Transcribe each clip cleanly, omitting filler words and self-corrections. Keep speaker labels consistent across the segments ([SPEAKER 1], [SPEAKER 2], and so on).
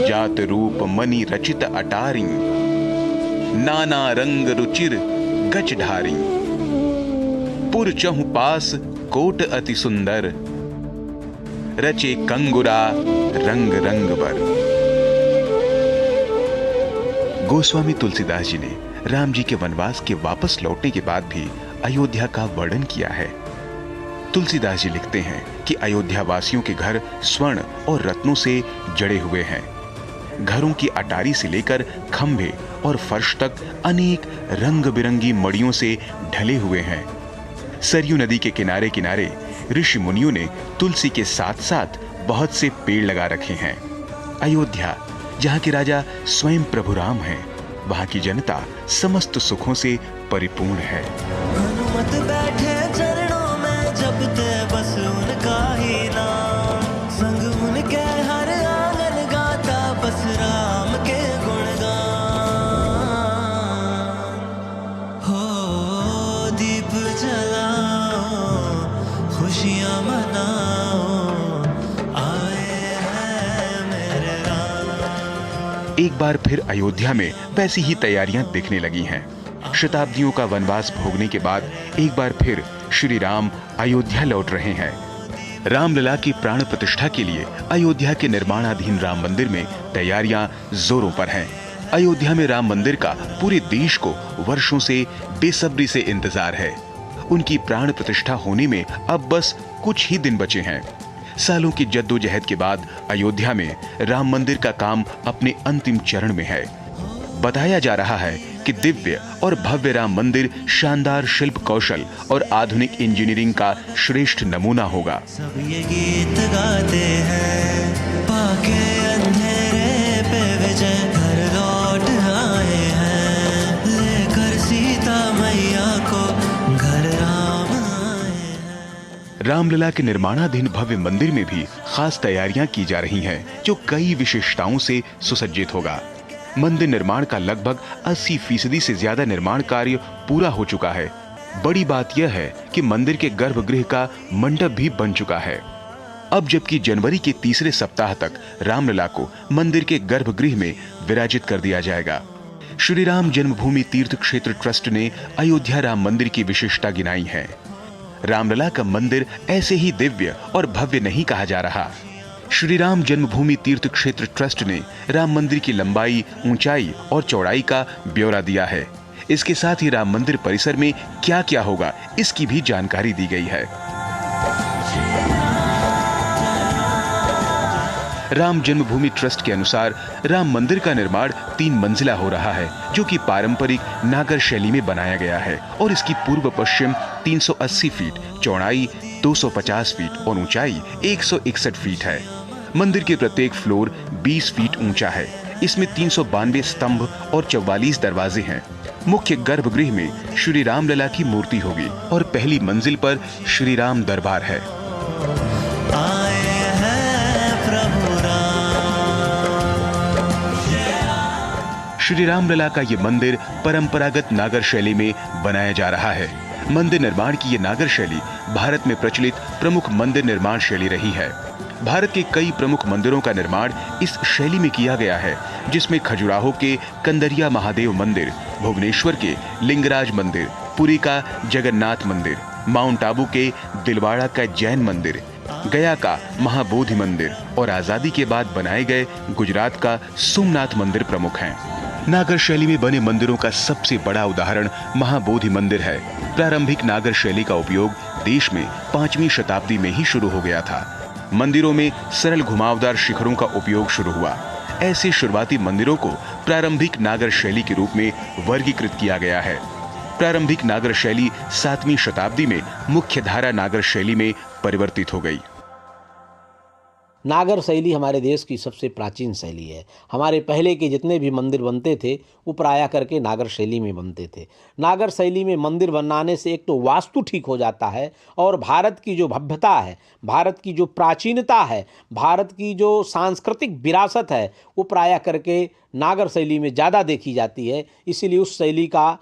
[SPEAKER 1] जात रूप मणि रचित अटारी, नाना रंग रुचिर गच ढारी। पुर चहु पास कोट अति सुंदर, रचे कंगुरा रंग रंग बर। गोस्वामी तुलसीदास जी ने राम जी के वनवास के वापस लौटने के बाद भी अयोध्या का वर्णन किया है। तुलसीदास जी लिखते हैं कि अयोध्या वासियों के घर स्वर्ण और रत्नों से जड़े हुए हैं। घरों की अटारी से लेकर खंभे और फर्श तक अनेक रंग बिरंगी मड़ियों से ढले हुए हैं। सरयू नदी के किनारे किनारे ऋषि मुनियों ने तुलसी के साथ साथ बहुत से पेड़ लगा रखे हैं। अयोध्या, जहाँ के राजा स्वयं प्रभु राम हैं, वहाँ की जनता समस्त सुखों से परिपूर्ण है।
[SPEAKER 2] हनुमत बैठे चरणों में, जपते बस उनका ही नाम, संग उनके हर आंगन गाता बस राम के गुणगान। हो दीप जलाओ, खुशियां मनाओ, आए हैं मेरे राम।
[SPEAKER 1] एक बार फिर अयोध्या में वैसी ही तैयारियां दिखने लगी हैं। शताब्दियों का वनवास भोगने के बाद एक बार फिर श्री राम अयोध्या लौट रहे हैं। रामलला की प्राण प्रतिष्ठा के लिए अयोध्या के निर्माणाधीन राम मंदिर में तैयारियां जोरों पर हैं। अयोध्या में राम मंदिर का पूरे देश को वर्षों से बेसब्री से इंतजार है। उनकी प्राण प्रतिष्ठा होने में अब बस कुछ ही दिन बचे हैं। सालों की जद्दोजहद के बाद अयोध्या में राम मंदिर का काम अपने अंतिम चरण में है। बताया जा रहा है कि दिव्य और भव्य राम मंदिर शानदार शिल्प कौशल और आधुनिक इंजीनियरिंग का श्रेष्ठ नमूना होगा।
[SPEAKER 2] सब ये गीत गाते हैं, पाके अंधेरे पे विजय घर लौट आए हैं, लेकर सीता मैया को घर राम आए हैं।
[SPEAKER 1] रामलला के निर्माणाधीन भव्य मंदिर में भी खास तैयारियां की जा रही हैं, जो कई विशेषताओं से सुसज्जित होगा। मंदिर निर्माण का लगभग 80% से ज्यादा निर्माण कार्य पूरा हो चुका है। बड़ी बात यह है कि मंदिर के गर्भगृह का मंडप भी बन चुका है। अब जबकि जनवरी के तीसरे सप्ताह तक रामलला को मंदिर के गर्भगृह में विराजित कर दिया जाएगा। श्री राम जन्मभूमि तीर्थ क्षेत्र ट्रस्ट ने अयोध्या राम मंदिर की विशेषता गिनाई है। रामलला का मंदिर ऐसे ही दिव्य और भव्य नहीं कहा जा रहा। श्री राम जन्मभूमि तीर्थ क्षेत्र ट्रस्ट ने राम मंदिर की लंबाई, ऊंचाई और चौड़ाई का ब्यौरा दिया है। इसके साथ ही राम मंदिर परिसर में क्या क्या होगा, इसकी भी जानकारी दी गई है। राम जन्मभूमि ट्रस्ट के अनुसार राम मंदिर का निर्माण 3 मंजिला हो रहा है, जो कि पारंपरिक नागर शैली में बनाया गया है और इसकी पूर्व पश्चिम 380 फीट, चौड़ाई 250 फीट और ऊंचाई 161 फीट है। मंदिर के प्रत्येक फ्लोर 20 फीट ऊंचा है। इसमें 392 स्तंभ और 44 दरवाजे हैं। मुख्य गर्भगृह में श्री रामलला की मूर्ति होगी और पहली मंजिल पर श्री राम दरबार है।
[SPEAKER 2] आए हैं प्रभु राम।
[SPEAKER 1] श्री रामलला का ये मंदिर परंपरागत नागर शैली में बनाया जा रहा है। मंदिर निर्माण की ये नागर शैली भारत में प्रचलित प्रमुख मंदिर निर्माण शैली रही है। भारत के कई प्रमुख मंदिरों का निर्माण इस शैली में किया गया है, जिसमें खजुराहो के कंदरिया महादेव मंदिर, भुवनेश्वर के लिंगराज मंदिर, पुरी का जगन्नाथ मंदिर, माउंट आबू के दिलवाड़ा का जैन मंदिर, गया का महाबोधि मंदिर और आजादी के बाद बनाए गए गुजरात का सोमनाथ मंदिर प्रमुख हैं। नागर शैली में बने मंदिरों का सबसे बड़ा उदाहरण महाबोधि मंदिर है। प्रारंभिक नागर शैली का उपयोग देश में 5वीं शताब्दी में ही शुरू हो गया था। मंदिरों में सरल घुमावदार शिखरों का उपयोग शुरू हुआ। ऐसे शुरुआती मंदिरों को प्रारंभिक नागर शैली के रूप में वर्गीकृत किया गया है। प्रारंभिक नागर शैली 7वीं शताब्दी में मुख्य धारा नागर शैली में परिवर्तित हो गई।
[SPEAKER 3] नागर शैली हमारे देश की सबसे प्राचीन शैली है। हमारे पहले के जितने भी मंदिर बनते थे वो प्रायः करके नागर शैली में बनते थे। नागर शैली में मंदिर बनाने से एक तो वास्तु ठीक हो जाता है और भारत की जो भव्यता है, भारत की जो प्राचीनता है, भारत की जो सांस्कृतिक विरासत है वो प्रायः करके नागर शैली में ज़्यादा देखी जाती है। इसीलिए उस शैली का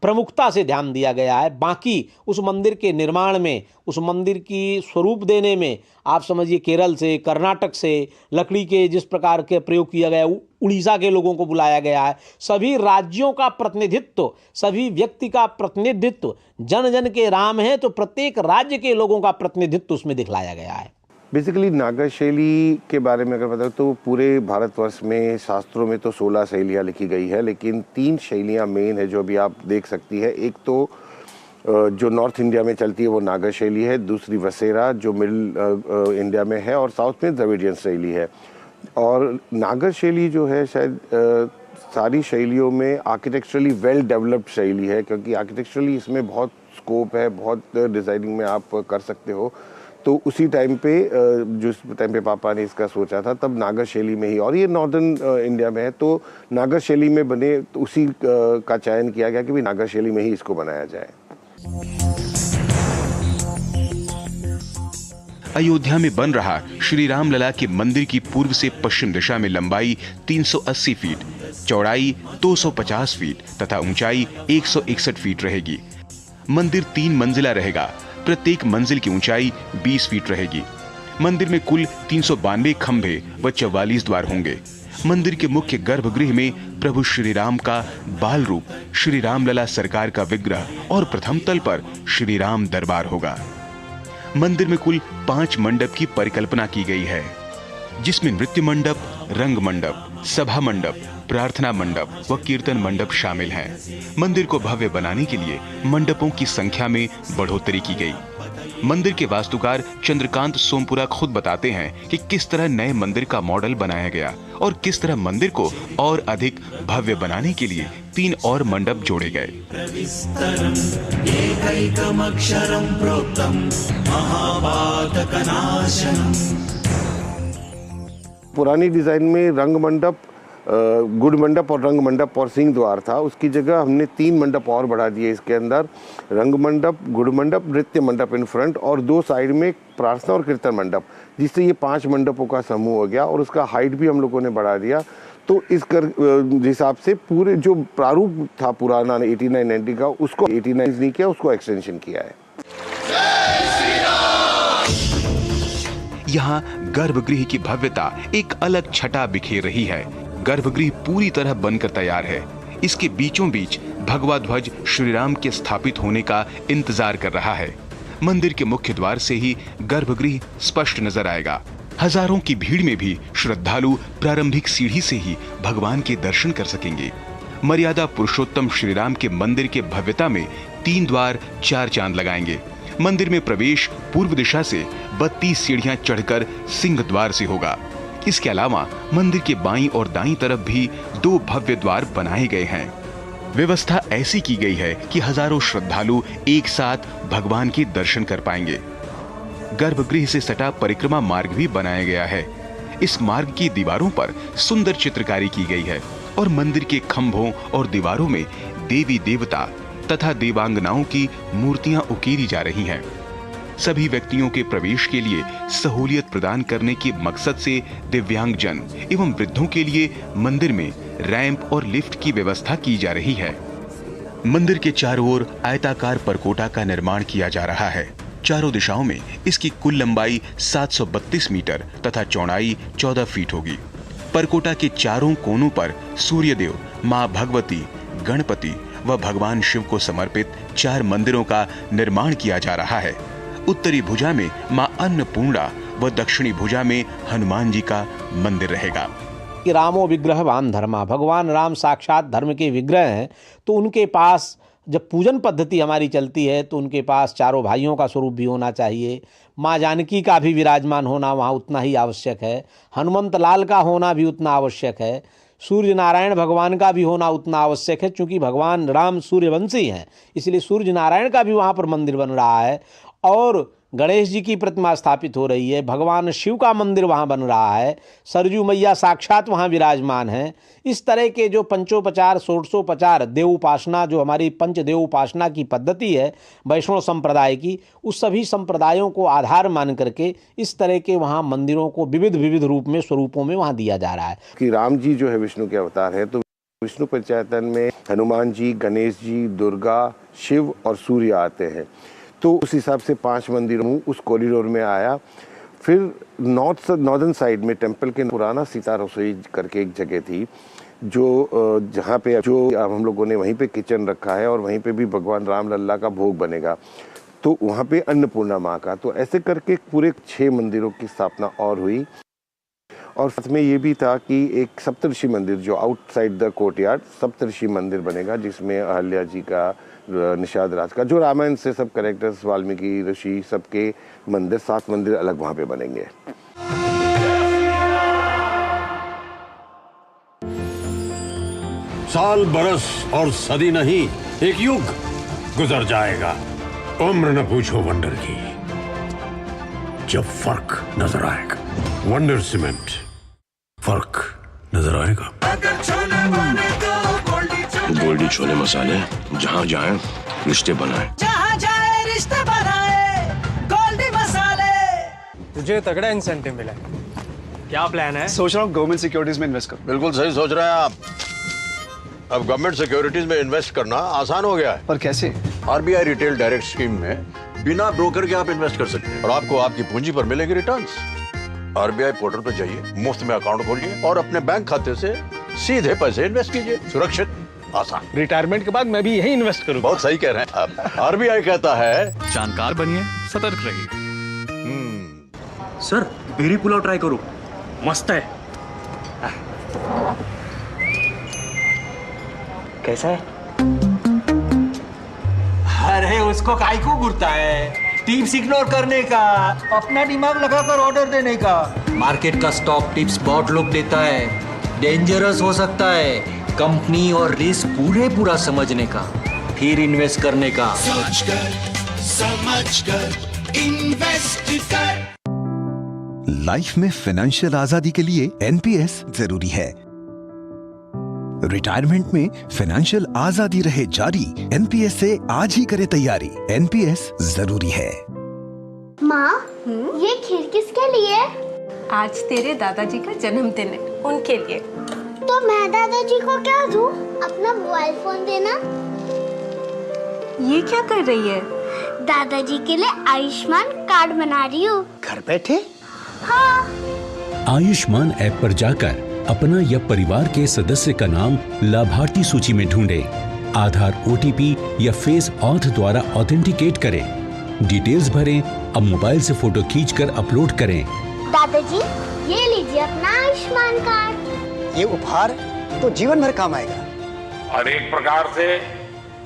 [SPEAKER 3] प्रमुखता से ध्यान दिया गया है। बाकी उस मंदिर के निर्माण में, उस मंदिर की स्वरूप देने में आप समझिए केरल से, कर्नाटक से लकड़ी के जिस प्रकार के प्रयोग किया गया, उड़ीसा के लोगों को बुलाया गया है। सभी राज्यों का प्रतिनिधित्व, सभी व्यक्ति का प्रतिनिधित्व, जन जन के राम हैं तो प्रत्येक राज्य के लोगों का प्रतिनिधित्व उसमें दिखलाया गया है।
[SPEAKER 4] बेसिकली नागर शैली के बारे में अगर बताओ तो पूरे भारतवर्ष में शास्त्रों में तो 16 शैलियाँ लिखी गई है, लेकिन 3 शैलियाँ मेन है जो अभी आप देख सकती है। एक तो जो नॉर्थ इंडिया में चलती है वो नागर शैली है, दूसरी वसेरा जो मिडिल इंडिया में है, और साउथ में द्रविडियन शैली है। और नागर शैली जो है शायद सारी शैलियों में आर्किटेक्चरली वेल डेवलप्ड शैली है, क्योंकि आर्किटेक्चरली इसमें बहुत स्कोप है, बहुत डिज़ाइनिंग में आप कर सकते हो। तो उसी टाइम पे जिस टाइम पे पापा ने इसका सोचा था तब नागर शैली में ही, और ये नॉर्दर्न इंडिया में है तो नागर शैली में बने, तो उसी का चयन किया गया कि भी नागर शैली में ही इसको बनाया जाए।
[SPEAKER 1] अयोध्या में बन रहा श्री राम लला के मंदिर की पूर्व से पश्चिम दिशा में लंबाई 380 फीट, चौड़ाई 250 फीट तथा ऊंचाई 161 फीट रहेगी। मंदिर 3 मंजिला रहेगा। प्रत्येक मंजिल की ऊंचाई 20 फीट रहेगी। मंदिर में कुल 392 खंभे व 44 द्वार होंगे। मंदिर के मुख्य गर्भगृह में प्रभु श्री राम का बाल रूप, श्री राम लला सरकार का विग्रह और प्रथम तल पर श्री राम दरबार होगा। मंदिर में कुल 5 मंडप की परिकल्पना की गई है, जिसमें नृत्य मंडप, रंग मंडप, सभा मंडप, प्रार्थना मंडप व कीर्तन मंडप शामिल हैं। मंदिर को भव्य बनाने के लिए मंडपों की संख्या में बढ़ोतरी की गई। मंदिर के वास्तुकार चंद्रकांत सोमपुरा खुद बताते हैं कि किस तरह नए मंदिर का मॉडल बनाया गया और किस तरह मंदिर को और अधिक भव्य बनाने के लिए 3 और मंडप जोड़े गए।
[SPEAKER 4] पुरानी डिजाइन में रंग मंडप, गुड़ मंडप और रंग मंडप और सिंह द्वार था। उसकी जगह हमने 3 मंडप और बढ़ा दिए इसके अंदर, रंग मंडप, गुड़ मंडप, नृत्य मंडप इन फ्रंट और 2 साइड में प्रार्थना और कीर्तन मंडप, जिससे ये 5 मंडपों का समूह हो गया। और उसका हाइट भी हम लोगों ने बढ़ा दिया। तो इस हिसाब से पूरे जो प्रारूप था पुराना 8990 का, उसको 89 नहीं किया, उसको एक्सटेंशन किया है।
[SPEAKER 1] यहाँ गर्भगृह की भव्यता एक अलग छटा बिखेर रही है। गर्भगृह पूरी तरह बनकर तैयार है। इसके बीचों बीच भगवा ध्वज श्री राम के स्थापित होने का इंतजार कर रहा है। मंदिर के मुख्य द्वार से ही गर्भगृह स्पष्ट नजर आएगा। हजारों की भीड़ में भी श्रद्धालु प्रारंभिक सीढ़ी से ही भगवान के दर्शन कर सकेंगे। मर्यादा पुरुषोत्तम श्री राम के मंदिर के भव्यता में 3 द्वार 4 चांद लगाएंगे। मंदिर में प्रवेश पूर्व दिशा से 32 सीढ़ियां चढ़कर सिंह द्वार से होगा। इसके अलावा मंदिर के बाईं और दाईं तरफ भी 2 भव्य द्वार बनाए गए हैं। व्यवस्था ऐसी की गई है कि हजारों श्रद्धालु एक साथ भगवान के दर्शन कर पाएंगे। गर्भगृह से सटा परिक्रमा मार्ग भी बनाया गया है। इस मार्ग की दीवारों पर सुंदर चित्रकारी की गई है और मंदिर के खंभों और दीवारों में देवी देवता तथा देवांगनाओं की मूर्तियां उकेरी जा रही हैं। सभी व्यक्तियों के प्रवेश के लिए सहूलियत प्रदान करने के मकसद से दिव्यांगजन एवं वृद्धों के लिए मंदिर में रैंप और लिफ्ट की व्यवस्था की जा रही है। मंदिर के चारों ओर आयताकार परकोटा का निर्माण किया जा रहा है। चारों दिशाओं में इसकी कुल लंबाई 732 मीटर तथा चौड़ाई 14 फीट होगी। परकोटा के चारों कोनों पर सूर्यदेव, मां भगवती, गणपति व भगवान शिव को समर्पित 4 मंदिरों का निर्माण किया जा रहा है। उत्तरी भुजा में मां अन्नपूर्णा व दक्षिणी भुजा में हनुमान जी का मंदिर रहेगा।
[SPEAKER 3] कि रामो विग्रहवान धर्मा, भगवान राम साक्षात धर्म के विग्रह हैं, तो उनके पास जब पूजन पद्धति हमारी चलती है तो उनके पास चारों भाइयों का स्वरूप भी होना चाहिए। माँ जानकी का भी विराजमान होना वहाँ उतना ही आवश्यक है। हनुमंत लाल का होना भी उतना आवश्यक है। सूर्य नारायण भगवान का भी होना उतना आवश्यक है, क्योंकि भगवान राम सूर्यवंशी हैं, इसलिए सूर्य नारायण का भी वहाँ पर मंदिर बन रहा है। और गणेश जी की प्रतिमा स्थापित हो रही है, भगवान शिव का मंदिर वहाँ बन रहा है, सरजू मैया साक्षात वहाँ विराजमान हैं। इस तरह के जो पंचोपचार षोडशोपचार देव उपासना, जो हमारी पंचदेव उपासना की पद्धति है वैष्णव संप्रदाय की, उस सभी संप्रदायों को आधार मान करके इस तरह के वहाँ मंदिरों को विविध विविध रूप में, स्वरूपों में वहाँ दिया जा रहा है।
[SPEAKER 4] कि राम जी जो है विष्णु के अवतार है, तो विष्णु पंचायतन में हनुमान जी, गणेश जी, दुर्गा, शिव और सूर्य आते हैं। तो उस हिसाब से 5 मंदिर उस कॉरिडोर में आया। फिर नॉर्दर्न साइड में टेम्पल के पुराना सीता रसोई करके एक जगह थी, जो जहाँ पे जो हम लोगों ने वहीं पे किचन रखा है और वहीं पे भी भगवान राम लल्ला का भोग बनेगा, तो वहाँ पे अन्नपूर्णा माँ का। तो ऐसे करके पूरे 6 मंदिरों की स्थापना और हुई। और साथ में ये भी था कि एक सप्तऋषि मंदिर जो आउटसाइड द कोर्टयार्ड सप्तऋषि मंदिर बनेगा, जिसमें अहल्या जी का, निषाद राज का, जो रामायण से सब कैरेक्टर्स, वाल्मीकि ऋषि सबके मंदिर, 7 मंदिर अलग वहाँ पे बनेंगे।
[SPEAKER 5] साल, बरस और सदी नहीं, एक युग गुजर जाएगा, उम्र न पूछो वंडर की, जब फर्क नजर आएगा। वंडर सीमेंट, फर्क नजर आएगा।
[SPEAKER 6] गोल्डी छोले मसाले, जहाँ जाए रिश्ते बनाए,
[SPEAKER 2] जहाँ जाए रिश्ते बनाए, गोल्डी मसाले।
[SPEAKER 7] तुझे तगड़ा इंसेंटिव मिला है, क्या प्लान है?
[SPEAKER 8] सोच रहा हूँ गवर्नमेंट सिक्योरिटीज में इन्वेस्ट करूँ।
[SPEAKER 5] बिल्कुल सही सोच रहे हैं आप। अब गवर्नमेंट सिक्योरिटीज में इन्वेस्ट करना आसान हो गया है।
[SPEAKER 8] पर कैसे?
[SPEAKER 5] आरबीआई रिटेल डायरेक्ट स्कीम में बिना ब्रोकर के आप इन्वेस्ट कर सकते हैं और आपको आपकी पूंजी पर मिलेगी रिटर्न्स। आरबीआई पोर्टल पर जाइए, मुफ्त में अकाउंट खोलिए और अपने बैंक खाते से सीधे पैसे इन्वेस्ट कीजिए। सुरक्षित, आसान।
[SPEAKER 7] रिटायरमेंट के बाद मैं भी यही इन्वेस्ट करूँ।
[SPEAKER 5] बहुत सही कह रहे हैं आप। आरबीआई कहता है
[SPEAKER 9] जानकार बनिए, सतर्क रहिए।
[SPEAKER 7] सर बेरी पुलाव ट्राई करो, मस्त है। कैसा है?
[SPEAKER 10] अरे उसको काहे को घूरता है? टिप्स इग्नोर करने का, अपना दिमाग लगाकर ऑर्डर देने का।
[SPEAKER 11] मार्केट का स्टॉक टिप्स बहुत लोग देता है, डेंजरस हो सकता है। कंपनी और रिस्क पूरा समझने का, फिर इन्वेस्ट करने का।
[SPEAKER 2] समझ कर इन्वेस्ट कर।
[SPEAKER 12] लाइफ में फाइनेंशियल आजादी के लिए एनपीएस जरूरी है। रिटायरमेंट में फाइनेंशियल आजादी रहे जारी, एनपीएस से आज ही करे तैयारी। एनपीएस जरूरी है।
[SPEAKER 13] माँ, ये खीर किसके लिए?
[SPEAKER 14] आज तेरे दादाजी का जन्मदिन है, उनके लिए।
[SPEAKER 13] तो मैं दादाजी को क्या दूँ? अपना मोबाइल फोन देना।
[SPEAKER 14] ये क्या कर रही है?
[SPEAKER 13] दादाजी के लिए आयुष्मान कार्ड बना रही हूँ।
[SPEAKER 10] घर बैठे?
[SPEAKER 13] हाँ।
[SPEAKER 15] आयुष्मान ऐप पर जाकर अपना या परिवार के सदस्य का नाम लाभार्थी सूची में ढूंढें, आधार, ओटीपी या फेस ऑथ द्वारा ऑथेंटिकेट करें, डिटेल्स भरें। अब मोबाइल से फोटो खींचकर अपलोड करें।
[SPEAKER 13] दादाजी, ये लीजिए अपना आयुष्मान कार्ड।
[SPEAKER 10] ये उपहार तो जीवन भर काम आएगा।
[SPEAKER 16] और एक प्रकार से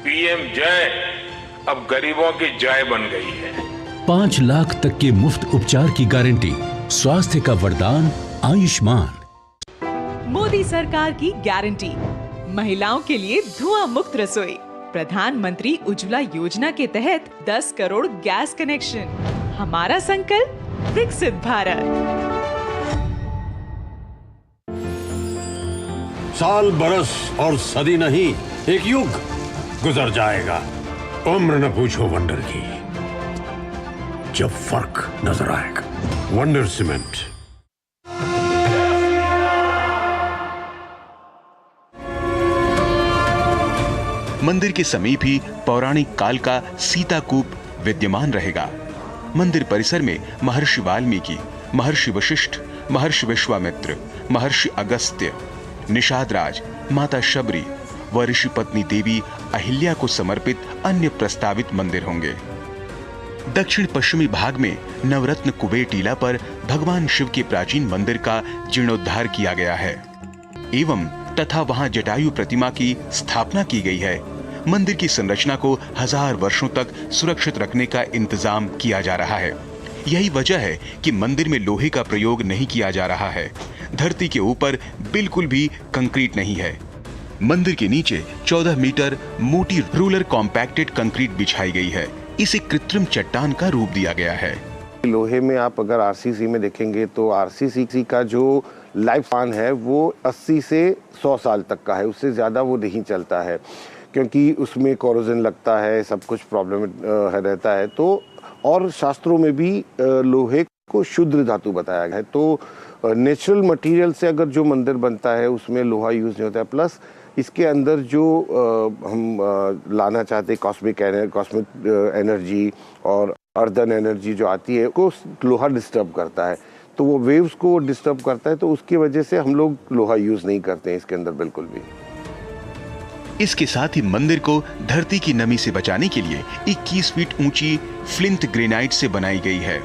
[SPEAKER 16] पीएम जय अब गरीबों की जय बन गई है।
[SPEAKER 15] 5 लाख तक के मुफ्त उपचार की गारंटी, स्वास्थ्य का वरदान आयुष्मान।
[SPEAKER 17] मोदी सरकार की गारंटी, महिलाओं के लिए धुआं मुक्त रसोई। प्रधानमंत्री उज्ज्वला योजना के तहत 10 करोड़ गैस कनेक्शन। हमारा संकल्प विकसित भारत।
[SPEAKER 5] साल, बरस और सदी नहीं, एक युग गुजर जाएगा, उम्र न पूछो वंडर की, जब फर्क नजर आएगा। Wonder cement.
[SPEAKER 1] मंदिर के समीप ही पौराणिक काल का सीताकूप विद्यमान रहेगा। मंदिर परिसर में महर्षि वाल्मीकि, महर्षि वशिष्ठ, महर्षि विश्वामित्र, महर्षि अगस्त्य, निषाद राज, माता शबरी व ऋषि पत्नी देवी अहिल्या को समर्पित अन्य प्रस्तावित मंदिर होंगे। दक्षिण पश्चिमी भाग में नवरत्न कुबेर टीला पर भगवान शिव के प्राचीन मंदिर का जीर्णोद्धार किया गया है एवं तथा वहां जटायु प्रतिमा की स्थापना की गई है। मंदिर की संरचना को 1000 वर्षों तक सुरक्षित रखने का इंतजाम किया जा रहा है। यही वजह है कि मंदिर में लोहे का प्रयोग नहीं किया जा रहा है। धरती के ऊपर बिल्कुल भी कंक्रीट नहीं है। मंदिर के नीचे 14 मीटर मोटी रूलर कॉम्पैक्टेड कंक्रीट बिछाई गई है। इसे कृत्रिम चट्टान का रूप दिया गया है।
[SPEAKER 4] लोहे में आप अगर आरसीसी में देखेंगे तो आरसीसी का जो लाइफ स्पान है वो 80 से 100 साल तक का है, उससे ज़्यादा वो नहीं चलता है क्योंकि उसमें कोरोजन लगता है, सब कुछ प्रॉब्लम रहता है। तो और शास्त्रों में भी लोहे को शुद्ध धातु बताया गया है। तो नेचुरल मटेरियल से अगर जो मंदिर बनता है उसमें लोहा यूज़ नहीं होता है। प्लस इसके अंदर जो हम लाना चाहते हैं कॉस्मिक एनर्जी और अर्दन एनर्जी जो आती है को लोहा डिस्टर्ब करता है, तो वो वेव्स को डिस्टर्ब करता है, तो उसकी वजह से हम लोग लोहा यूज़ नहीं करते हैं इसके अंदर बिल्कुल भी।
[SPEAKER 1] इसके साथ ही मंदिर को धरती की नमी से बचाने के लिए 21 फीट ऊंची फ्लिंट ग्रेनाइट से बनाई गई है।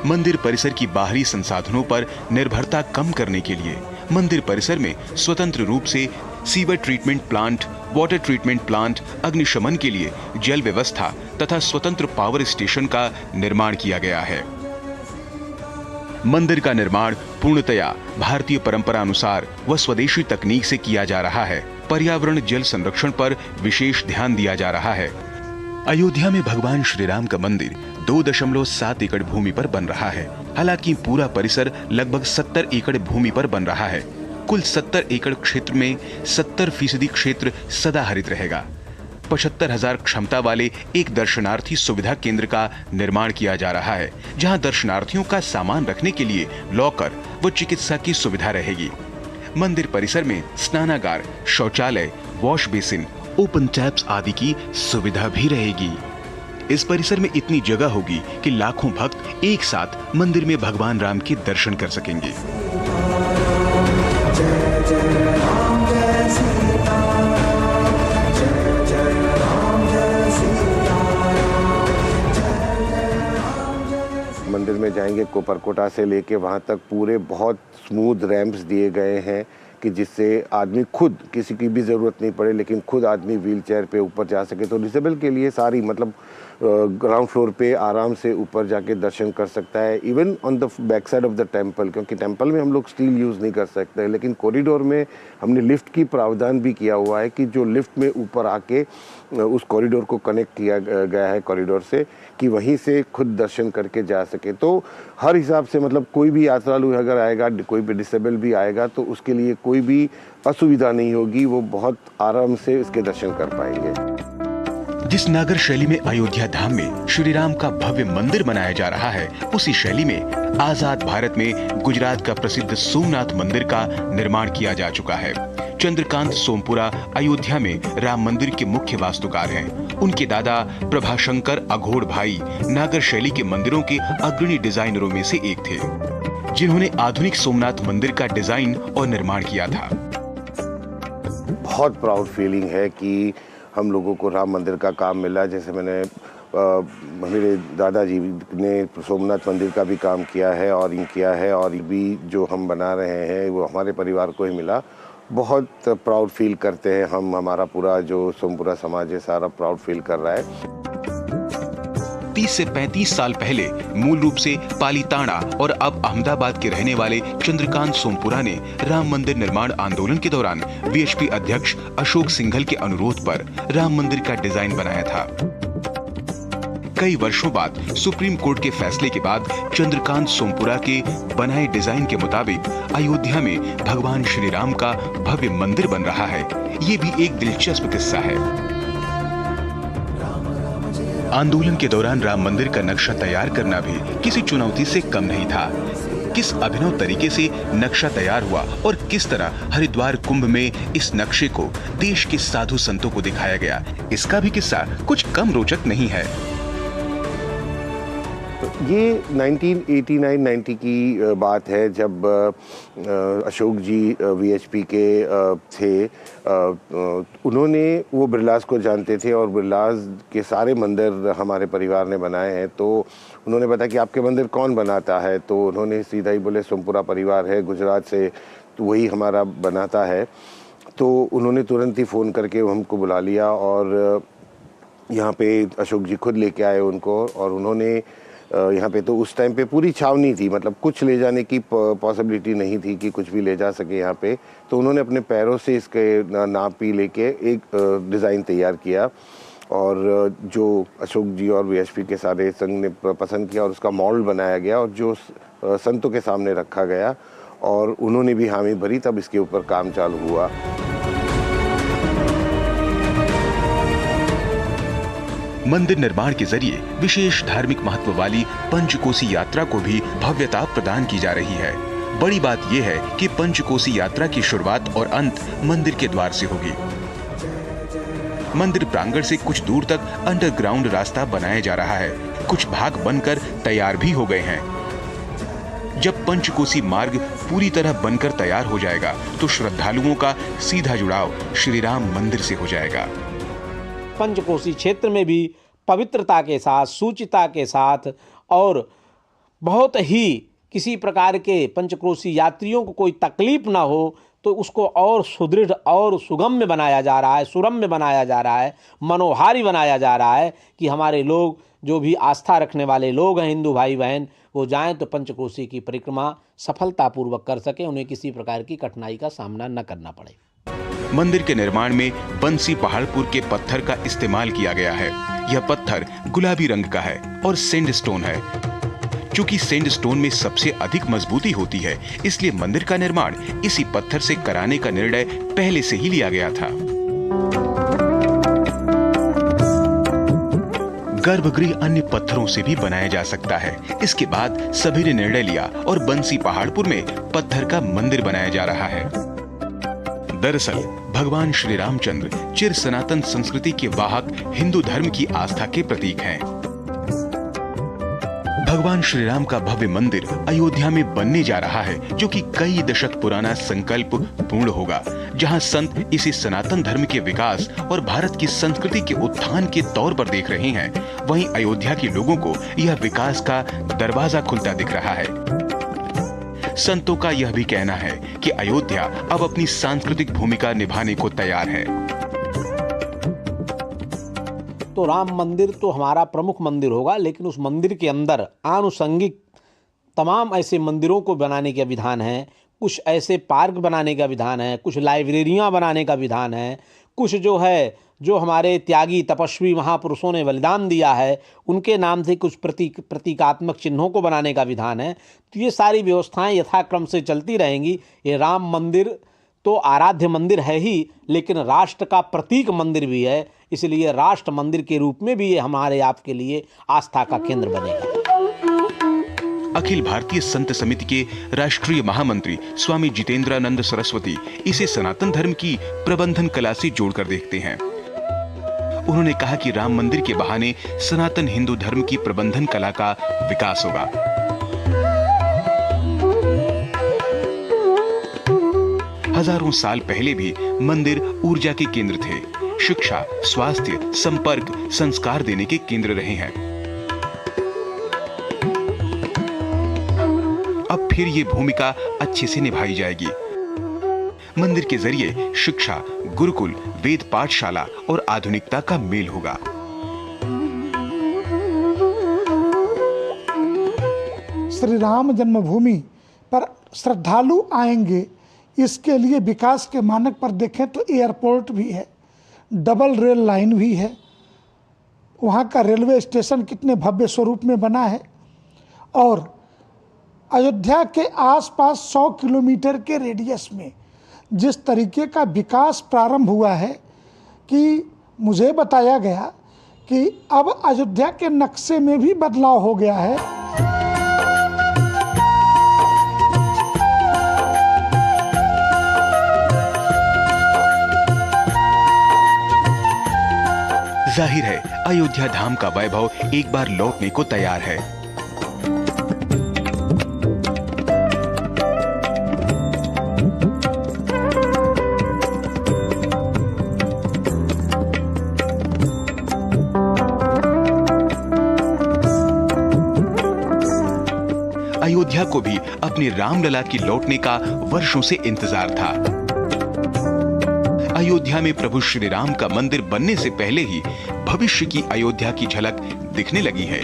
[SPEAKER 1] मंदिर परिसर की बाहरी संसाधनों पर निर्भरता कम करने के लिए मंदिर परिसर में स्वतंत्र रूप से sewer treatment plant, water treatment plant, अग्निशमन के लिए जल व्यवस्था तथा स्वतंत्र पावर स्टेशन का निर्माण किया गया है। मंदिर का निर्माण पूर्णतया भारतीय परंपरा अनुसार व स्वदेशी तकनीक से किया जा रहा है। पर्यावरण जल संरक्षण पर विशेष ध्यान दिया जा रहा है। अयोध्या में भगवान श्री राम का मंदिर 2.7 एकड़ भूमि पर बन रहा है। हालांकि पूरा परिसर लगभग 70 एकड़ भूमि पर बन रहा है। कुल 70 एकड़ क्षेत्र में 70% क्षेत्र सदाहरित रहेगा। 75,000 क्षमता वाले एक दर्शनार्थी सुविधा केंद्र का निर्माण किया जा रहा है, जहां दर्शनार्थियों का सामान रखने के लिए लॉकर व चिकित्सा की सुविधा रहेगी। मंदिर परिसर में स्नानागार, शौचालय, वॉश बेसिन, ओपन टैप्स आदि की सुविधा भी रहेगी। इस परिसर में इतनी जगह होगी कि लाखों भक्त एक साथ मंदिर में भगवान राम के दर्शन कर सकेंगे।
[SPEAKER 4] मंदिर में जाएंगे कोपरकोटा से लेके वहाँ तक पूरे बहुत स्मूथ रैंप्स दिए गए हैं कि जिससे आदमी खुद, किसी की भी ज़रूरत नहीं पड़े, लेकिन खुद आदमी व्हील चेयर पे ऊपर जा सके। तो डिसेबल के लिए सारी मतलब ग्राउंड फ्लोर पे आराम से ऊपर जाके दर्शन कर सकता है। Even on the back side of the temple, क्योंकि टेम्पल में हम लोग स्टील यूज़ नहीं कर सकते, लेकिन कॉरिडोर में हमने लिफ्ट की प्रावधान भी किया हुआ है कि जो लिफ्ट में ऊपर आके उस कॉरिडोर को कनेक्ट किया गया है कॉरिडोर से, कि वहीं से खुद दर्शन करके जा सके। तो हर हिसाब से मतलब कोई भी यात्रालु अगर आएगा, कोई भी डिसेबल भी आएगा, तो उसके लिए कोई भी असुविधा नहीं होगी, वो बहुत आराम से इसके दर्शन कर पाएंगे।
[SPEAKER 1] जिस नागर शैली में अयोध्या धाम में श्री राम का भव्य मंदिर बनाया जा रहा है, उसी शैली में आजाद भारत में गुजरात का प्रसिद्ध सोमनाथ मंदिर का निर्माण किया जा चुका है। चंद्रकांत सोमपुरा अयोध्या में राम मंदिर के मुख्य वास्तुकार हैं। उनके दादा प्रभाशंकर अघोड़ भाई नागर शैली के मंदिरों के अग्रणी डिजाइनरों में से एक थे, जिन्होंने आधुनिक सोमनाथ मंदिर का डिजाइन और निर्माण किया था।
[SPEAKER 4] बहुत प्राउड फीलिंग है कि हम लोगों को राम मंदिर का काम मिला। जैसे मेरे दादाजी ने सोमनाथ मंदिर का भी काम किया है और ये भी जो हम बना रहे हैं वो हमारे परिवार को ही मिला। बहुत प्राउड फील करते हैं हम, हमारा पूरा जो सोमपुरा समाज है सारा प्राउड फील कर रहा है।
[SPEAKER 1] 30 से 35 साल पहले मूल रूप से पालीताना और अब अहमदाबाद के रहने वाले चंद्रकांत सोमपुरा ने राम मंदिर निर्माण आंदोलन के दौरान वीएचपी अध्यक्ष अशोक सिंघल के अनुरोध पर राम मंदिर का डिजाइन बनाया था। कई वर्षों बाद सुप्रीम कोर्ट के फैसले के बाद चंद्रकांत सोमपुरा के बनाए डिजाइन के मुताबिक अयोध्या में भगवान श्री राम का भव्य मंदिर बन रहा है। ये भी एक दिलचस्प किस्सा है। आंदोलन के दौरान राम मंदिर का नक्शा तैयार करना भी किसी चुनौती से कम नहीं था। किस अभिनव तरीके से नक्शा तैयार हुआ और किस तरह हरिद्वार कुंभ में इस नक्शे को देश के साधु संतों को दिखाया गया, इसका भी किस्सा कुछ कम रोचक नहीं है।
[SPEAKER 4] ये 1989-90 की बात है, जब अशोक जी वीएचपी के थे। उन्होंने वो बिरलास को जानते थे और बिरलास के सारे मंदिर हमारे परिवार ने बनाए हैं। तो उन्होंने बताया कि आपके मंदिर कौन बनाता है, तो उन्होंने सीधा ही बोले सोमपुरा परिवार है गुजरात से, तो वही हमारा बनाता है। तो उन्होंने तुरंत ही फ़ोन करके हमको बुला लिया और यहाँ पे अशोक जी खुद लेके आए उनको, और उन्होंने यहाँ पे तो उस टाइम पे पूरी छावनी थी, मतलब कुछ ले जाने की पॉसिबिलिटी नहीं थी कि कुछ भी ले जा सके यहाँ पे। तो उन्होंने अपने पैरों से इसके नाप भी लेके एक डिज़ाइन तैयार किया और जो अशोक जी और वीएचपी के सारे संघ ने पसंद किया और उसका मॉडल बनाया गया और जो संतों के सामने रखा गया और उन्होंने भी हामी भरी, तब इसके ऊपर काम चालू हुआ।
[SPEAKER 1] मंदिर निर्माण के जरिए विशेष धार्मिक महत्व वाली पंचकोसी यात्रा को भी भव्यता प्रदान की जा रही है। बड़ी बात यह है कि पंचकोसी यात्रा की शुरुआत और अंत मंदिर के द्वार से होगी। मंदिर प्रांगण से कुछ दूर तक अंडरग्राउंड रास्ता बनाया जा रहा है। कुछ भाग बनकर तैयार भी हो गए हैं। जब पंचकोसी मार्ग पूरी तरह बनकर तैयार हो जाएगा तो श्रद्धालुओं का सीधा जुड़ाव श्री राम मंदिर से हो जाएगा।
[SPEAKER 3] पंचकोसी क्षेत्र में भी पवित्रता के साथ, सूचिता के साथ और बहुत ही किसी प्रकार के पंचकोसी यात्रियों को कोई तकलीफ ना हो तो उसको और सुदृढ़ और सुगम्य बनाया जा रहा है, सुरम्य बनाया जा रहा है, मनोहारी बनाया जा रहा है कि हमारे लोग जो भी आस्था रखने वाले लोग हैं, हिंदू भाई बहन, वो जाएं तो पंचकोसी की परिक्रमा सफलतापूर्वक कर सकें, उन्हें किसी प्रकार की कठिनाई का सामना न करना पड़े।
[SPEAKER 1] मंदिर के निर्माण में बंसी पहाड़पुर के पत्थर का इस्तेमाल किया गया है। यह पत्थर गुलाबी रंग का है और सैंडस्टोन है। चूंकि सैंडस्टोन में सबसे अधिक मजबूती होती है, इसलिए मंदिर का निर्माण इसी पत्थर से कराने का निर्णय पहले से ही लिया गया था। गर्भगृह अन्य पत्थरों से भी बनाया जा सकता है। इसके बाद सभी ने निर्णय लिया और बंसी पहाड़पुर में पत्थर का मंदिर बनाया जा रहा है। दरअसल भगवान श्री रामचंद्र चिर सनातन संस्कृति के वाहक हिंदू धर्म की आस्था के प्रतीक हैं। भगवान श्री राम का भव्य मंदिर अयोध्या में बनने जा रहा है, जो कि कई दशक पुराना संकल्प पूर्ण होगा, जहां संत इसे सनातन धर्म के विकास और भारत की संस्कृति के उत्थान के तौर पर देख रहे हैं। वहीं अयोध्या के लोगों को यह विकास का दरवाजा खुलता दिख रहा है। संतों का यह भी कहना है कि अयोध्या अब अपनी सांस्कृतिक भूमिका निभाने को तैयार है।
[SPEAKER 3] तो राम मंदिर तो हमारा प्रमुख मंदिर होगा, लेकिन उस मंदिर के अंदर आनुषंगिक तमाम ऐसे मंदिरों को बनाने का विधान है। कुछ ऐसे पार्क बनाने का विधान है, कुछ लाइब्रेरियां बनाने का विधान है, कुछ जो हमारे त्यागी तपस्वी महापुरुषों ने बलिदान दिया है उनके नाम से कुछ प्रतीकात्मक चिन्हों को बनाने का विधान है। तो ये सारी व्यवस्थाएं यथाक्रम से चलती रहेंगी। ये राम मंदिर तो आराध्य मंदिर है ही, लेकिन राष्ट्र का प्रतीक मंदिर भी है, इसलिए राष्ट्र मंदिर के रूप में भी ये हमारे आपके लिए आस्था का केंद्र बनेगा।
[SPEAKER 1] अखिल भारतीय संत समिति के राष्ट्रीय महामंत्री स्वामी जितेंद्रानंद सरस्वती इसे सनातन धर्म की प्रबंधन कला से जोड़कर देखते हैं। उन्होंने कहा कि राम मंदिर के बहाने सनातन हिंदू धर्म की प्रबंधन कला का विकास होगा। हजारों साल पहले भी मंदिर ऊर्जा के केंद्र थे, शिक्षा, स्वास्थ्य, संपर्क, संस्कार देने के केंद्र रहे हैं। अब फिर ये भूमिका अच्छे से निभाई जाएगी। मंदिर के जरिए शिक्षा, गुरुकुल, वेद पाठशाला और आधुनिकता का मेल होगा।
[SPEAKER 8] श्री राम जन्मभूमि पर श्रद्धालु आएंगे, इसके लिए विकास के मानक पर देखें तो एयरपोर्ट भी है, डबल रेल लाइन भी है, वहाँ का रेलवे स्टेशन कितने भव्य स्वरूप में बना है, और अयोध्या के आसपास 100 किलोमीटर के रेडियस में जिस तरीके का विकास प्रारंभ हुआ है कि मुझे बताया गया कि अब अयोध्या के नक्शे में भी बदलाव हो गया है।
[SPEAKER 1] जाहिर है अयोध्या धाम का वैभव एक बार लौटने को तैयार है। अयोध्या को भी अपने रामलला की लौटने का वर्षों से इंतजार था। अयोध्या में प्रभु श्री राम का मंदिर बनने से पहले ही भविष्य की अयोध्या की झलक दिखने लगी है।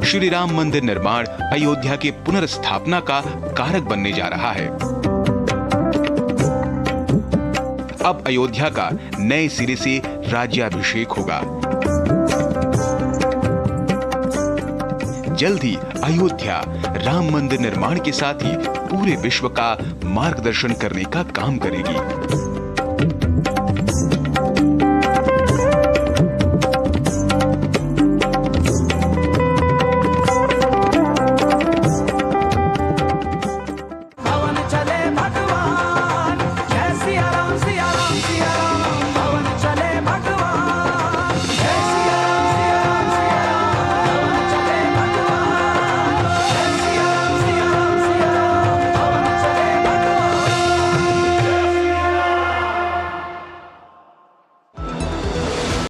[SPEAKER 1] श्री राम मंदिर निर्माण अयोध्या के पुनर्स्थापना का कारक बनने जा रहा है। अब अयोध्या का नए सिरे से राज्याभिषेक होगा। जल्द ही अयोध्या राम मंदिर निर्माण के साथ ही पूरे विश्व का मार्गदर्शन करने का काम करेगी।